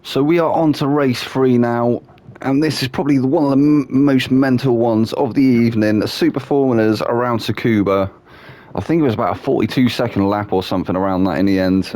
So we are on to race 3 now, and this is probably one of the most mental ones of the evening. Super Formulas around Tsukuba. I think it was about a 42-second lap or something around that in the end.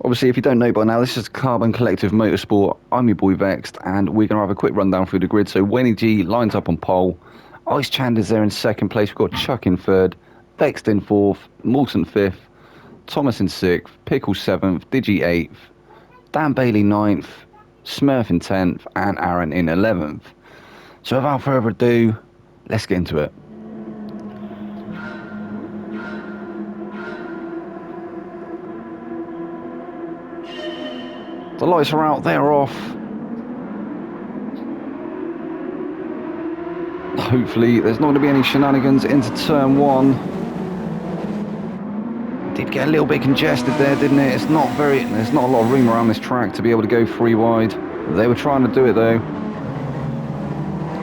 Obviously, if you don't know by now, this is Carbon Collective Motorsport. I'm your boy Vexed, and we're going to have a quick rundown through the grid. So Wenny G lines up on pole. Ice Chander's there in second place. We've got Chuck in third, Vexed in fourth, Moulton fifth, Thomas in sixth, Pickle seventh, Digi eighth, Dan Bailey 9th, Smurf in 10th, and Aaron in 11th. So without further ado, let's get into it. The lights are out, they're off. Hopefully there's not going to be any shenanigans into turn 1. Did get a little bit congested there, didn't it? There's not a lot of room around this track to be able to go 3 wide. They were trying to do it though.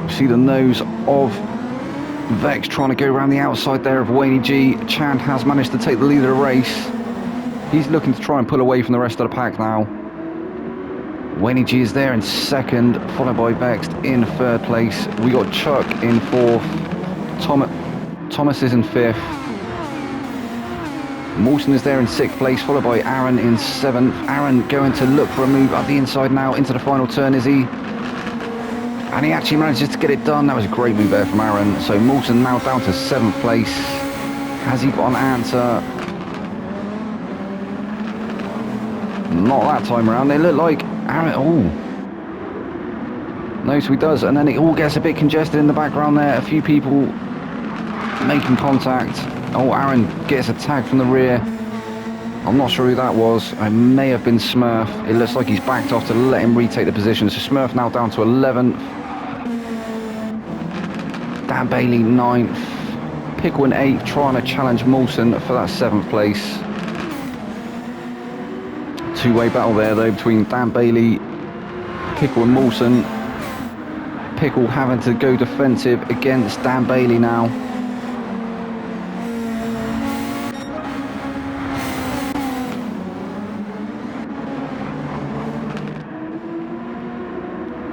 See the nose of Vex trying to go around the outside there of Wayne G. Chand has managed to take the lead of the race. He's looking to try and pull away from the rest of the pack now. Wayne G is there in second, followed by Vex in third place. We got Chuck in fourth. Thomas is in fifth. Mawson is there in 6th place, followed by Aaron in 7th. Aaron going to look for a move up the inside now into the final turn, is he? And he actually manages to get it done. That was a great move there from Aaron. So Mawson now down to 7th place. Has he got an answer? Not that time around. They look like Aaron. Oh. No, so he does. And then it all gets a bit congested in the background there. A few people making contact. Oh, Aaron gets a tag from the rear. I'm not sure who that was. It may have been Smurf. It looks like he's backed off to let him retake the position. So Smurf now down to 11th. Dan Bailey 9th. Pickle in 8th, trying to challenge Moulton for that 7th place. Two-way battle there though between Dan Bailey, Pickle and Moulton. Pickle having to go defensive against Dan Bailey now.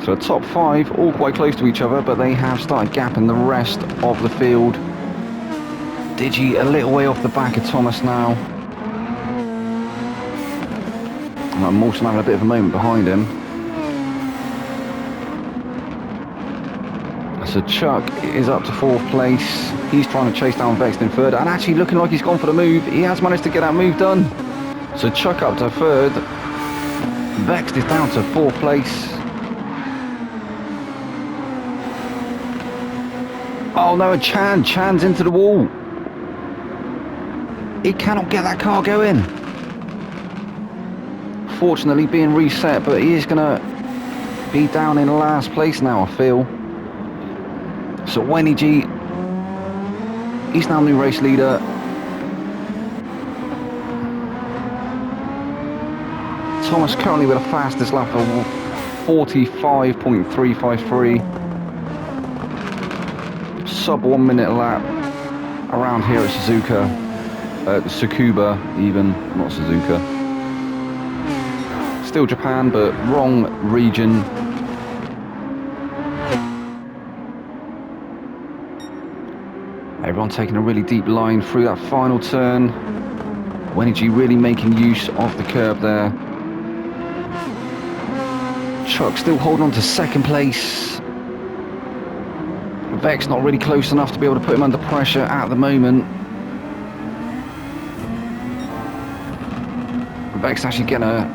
So the top 5 all quite close to each other, but they have started gapping the rest of the field. Digi a little way off the back of Thomas now. And Mawson having a bit of a moment behind him. So Chuck is up to 4th place. He's trying to chase down Vex in 3rd, and actually looking like he's gone for the move. He has managed to get that move done. So Chuck up to 3rd. Vex is down to 4th place. Oh no, Chan's into the wall. He cannot get that car going. Fortunately being reset, but he is going to be down in last place now, I feel. So Wenny G, he's now new race leader. Thomas currently with the fastest lap of 45.353. Sub 1 minute lap around here at Tsukuba even, not Suzuka. Still Japan, but wrong region. Everyone taking a really deep line through that final turn. Wenny G really making use of the curb there. Chuck still holding on to 2nd place. Vex not really close enough to be able to put him under pressure at the moment. Vex actually getting a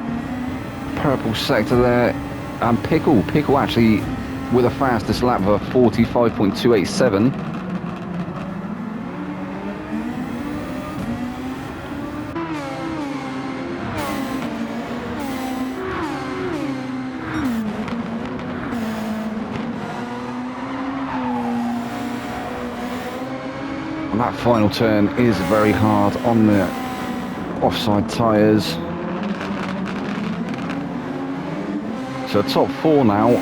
purple sector there. And Pickle actually with the fastest lap of a 45.287. And that final turn is very hard on the offside tyres. So top 4 now,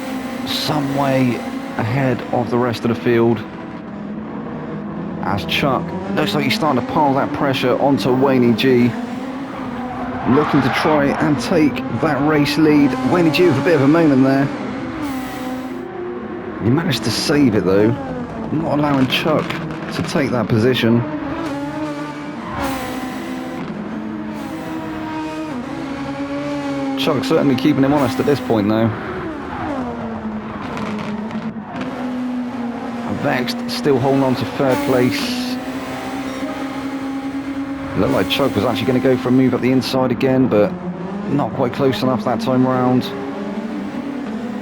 some way ahead of the rest of the field. As Chuck looks like he's starting to pile that pressure onto Wayne G. looking to try and take that race lead. Wayne G with a bit of a moment there. He managed to save it though, not allowing Chuck to take that position. Chuck certainly keeping him honest at this point though. Vexed still holding on to third place. Looked like Chuck was actually going to go for a move up the inside again, but not quite close enough that time round.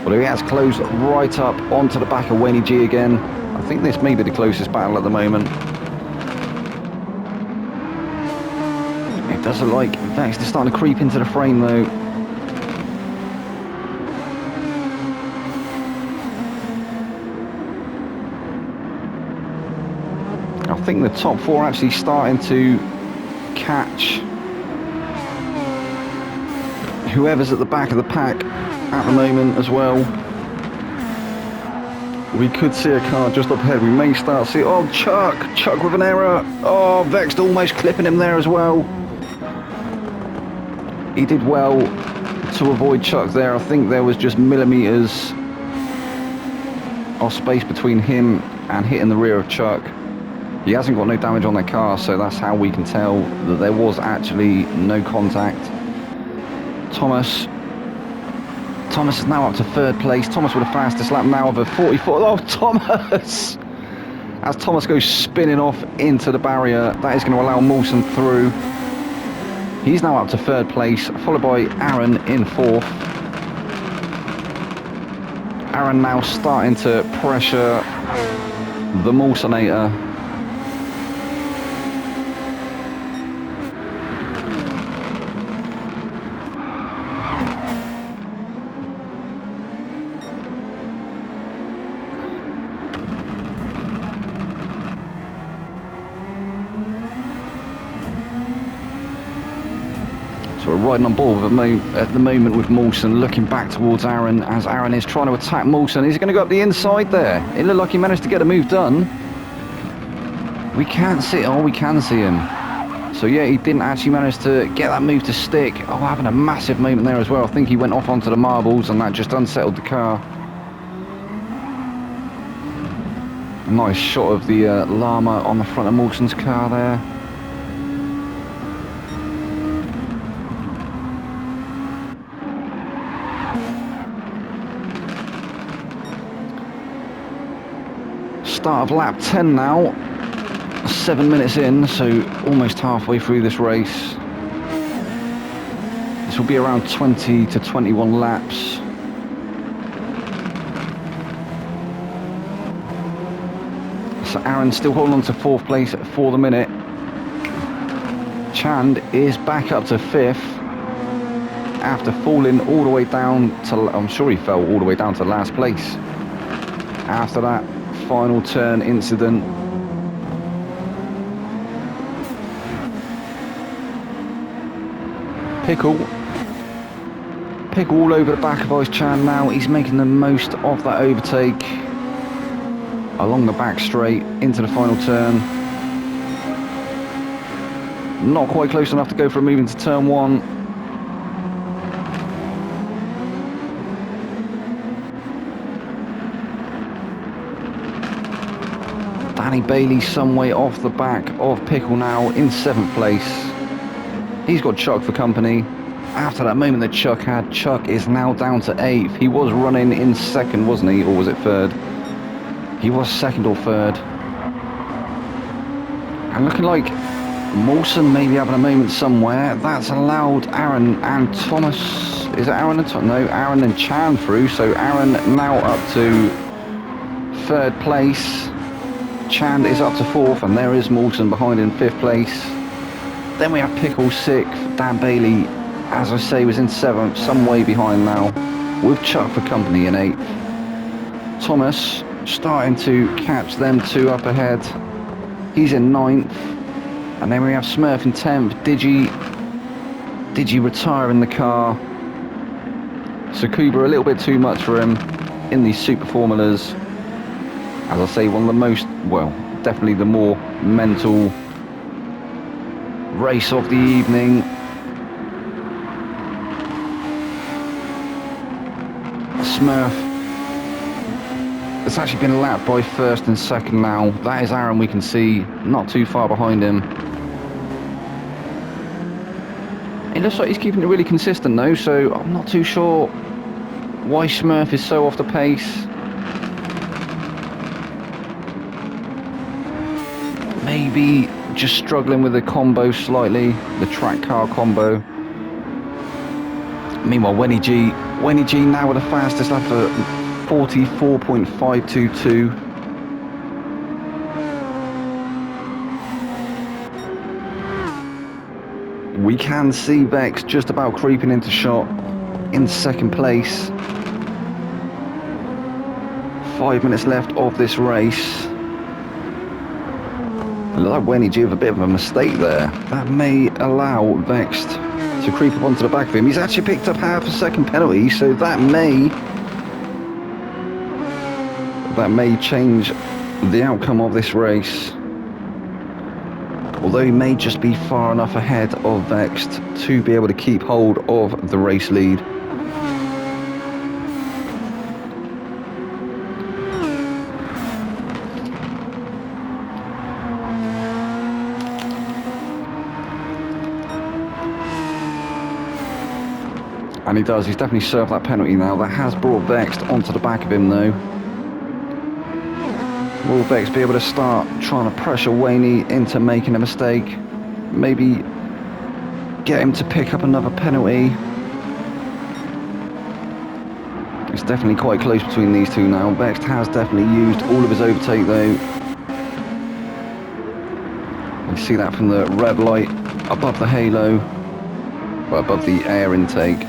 Well, he has closed right up onto the back of Wayne G again. I think this may be the closest battle at the moment. It does look like Vexed is starting to creep into the frame though. I think the top four actually starting to catch whoever's at the back of the pack at the moment as well. We could see a car just up ahead. We may start to see... Oh, Chuck with an error. Oh, Vexed almost clipping him there as well. He did well to avoid Chuck there. I think there was just millimetres of space between him and hitting the rear of Chuck. He hasn't got no damage on that car, so that's how we can tell that there was actually no contact. Thomas is now up to third place. Thomas with the fastest lap now of a 44. Oh, Thomas! As Thomas goes spinning off into the barrier, that is going to allow Mawson through. He's now up to third place, followed by Aaron in fourth. Aaron now starting to pressure the Mawsonator. So we're riding on board at the moment with Mawson, looking back towards Aaron as Aaron is trying to attack Mawson. Is he going to go up the inside there? It looked like he managed to get a move done. We can't see... Oh, we can see him. So yeah, he didn't actually manage to get that move to stick. Oh, having a massive moment there as well. I think he went off onto the marbles and that just unsettled the car. A nice shot of the llama on the front of Mawson's car there. Start of lap 10 now, 7 minutes in, so almost halfway through this race. This will be around 20 to 21 laps. So Aaron's still holding on to fourth place for the minute. Chand is back up to fifth after falling all the way down to, I'm sure he fell all the way down to last place after that final turn incident. Pickle all over the back of Ice Chan now. He's making the most of that overtake along the back straight into the final turn. Not quite close enough to go for a move into turn one. Danny Bailey some way off the back of Pickle now in 7th place. He's got Chuck for company. After that moment that Chuck had, Chuck is now down to 8th. He was running in 2nd, wasn't he? Or was it 3rd? He was 2nd or 3rd. And looking like Mawson maybe having a moment somewhere. That's allowed Aaron and Thomas. Is it Aaron and Thomas? No, Aaron and Chan through. So Aaron now up to 3rd place. Chand is up to 4th, and there is Mawson behind in 5th place. Then we have Pickle 6th. Dan Bailey, as I say, was in 7th, some way behind now, with Chuck for company in 8th. Thomas starting to catch them two up ahead. He's in 9th. And then we have Smurf in 10th. Digi retiring the car. Tsukuba a little bit too much for him in these super formulas. As I say, one of the most, well, definitely the more mental race of the evening. Smurf. It's actually been lapped by first and second now. That is Aaron, we can see, not too far behind him. It looks like he's keeping it really consistent though, so I'm not too sure why Smurf is so off the pace. Maybe just struggling with the combo slightly, the track car combo. Meanwhile, Wenny G now with the fastest lap for 44.522. We can see Vex just about creeping into shot in second place. 5 minutes left of this race. Like Wenny G with a bit of a mistake there. That may allow Vex to creep up onto the back of him. He's actually picked up half a second penalty, so that may change the outcome of this race. Although he may just be far enough ahead of Vex to be able to keep hold of the race lead. And he does, he's definitely served that penalty now. That has brought Vex onto the back of him though. Will Vex be able to start trying to pressure Waney into making a mistake? Maybe get him to pick up another penalty. It's definitely quite close between these two now. Vex has definitely used all of his overtake though. You see that from the red light above the halo, well, above the air intake.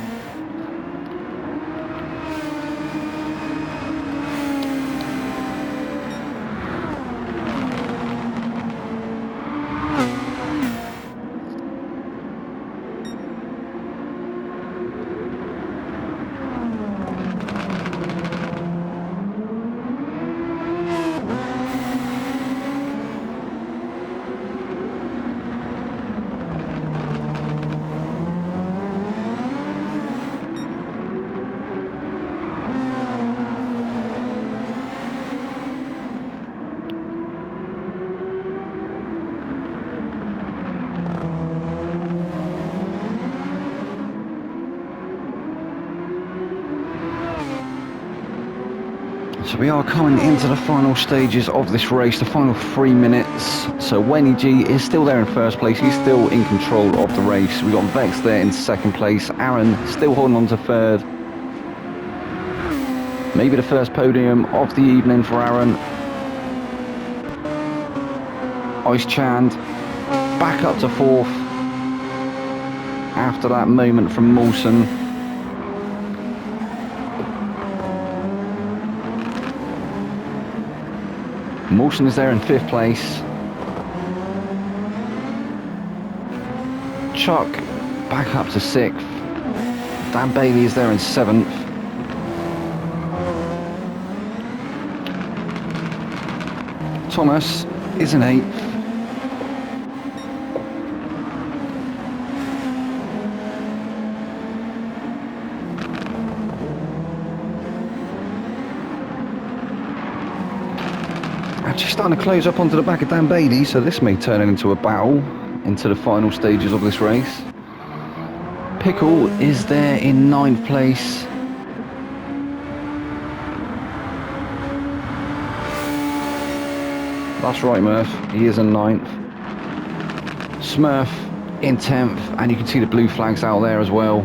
So we are coming into the final stages of this race, the final 3 minutes. So Wenny G is still there in first place, he's still in control of the race. We've got Vex there in second place, Aaron still holding on to third. Maybe the first podium of the evening for Aaron. Ice Chand back up to fourth after that moment from Mawson. Mawson is there in fifth place. Chuck back up to sixth. Dan Bailey is there in seventh. Thomas is in eighth. Actually starting to close up onto the back of Dan Bailey, so this may turn into a battle into the final stages of this race. Pickle is there in ninth place. That's right, Murph, he is in ninth. Smurf in 10th, and you can see the blue flags out there as well.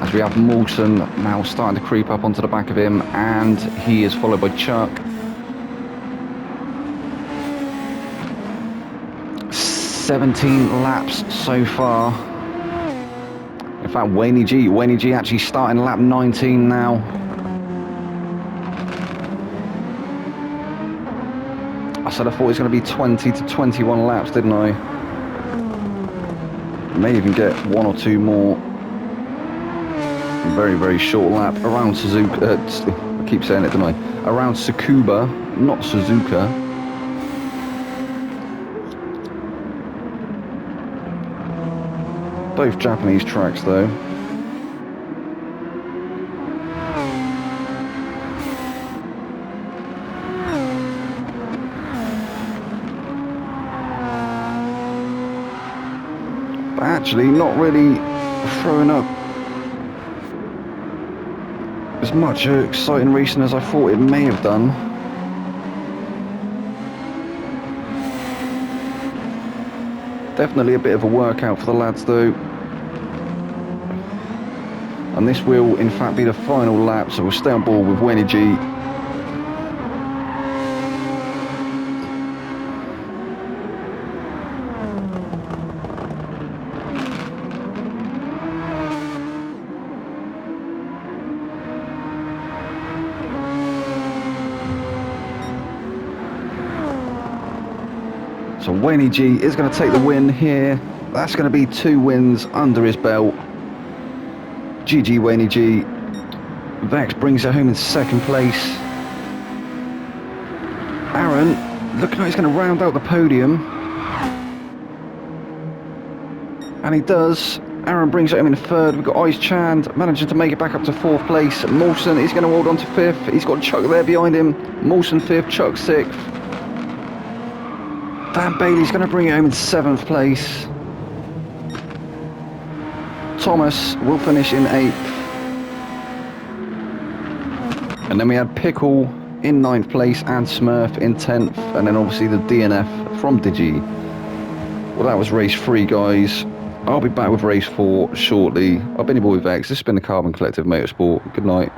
As we have Mawson now starting to creep up onto the back of him, and he is followed by Chuck. 17 laps so far. In fact, Waney G actually starting lap 19 now. I said I thought it was going to be 20 to 21 laps, didn't I? May even get one or two more. Very, very short lap around Suzuka. I keep saying it, don't I? Around Tsukuba, not Suzuka. Both Japanese tracks though. actually not really throwing up as much exciting racing as I thought it may have done. Definitely a bit of a workout for the lads though. And this will in fact be the final lap, so we'll stay on board with Winnie G. So Winnie G is going to take the win here. That's going to be 2 wins under his belt. GG Winnie G. Vex brings it home in 2nd place. Aaron, looking like he's going to round out the podium. And he does. Aaron brings it home in 3rd. We've got Ice Chand managing to make it back up to 4th place. Mawson is going to hold on to 5th. He's got Chuck there behind him. Mawson 5th, Chuck 6th. Dan Bailey's going to bring it home in 7th place. Thomas will finish in 8th. And then we had Pickle in 9th place and Smurf in 10th. And then obviously the DNF from Digi. Well, that was race 3, guys. I'll be back with race 4 shortly. I've been your boy Vex. This has been the Carbon Collective Motorsport. Good night.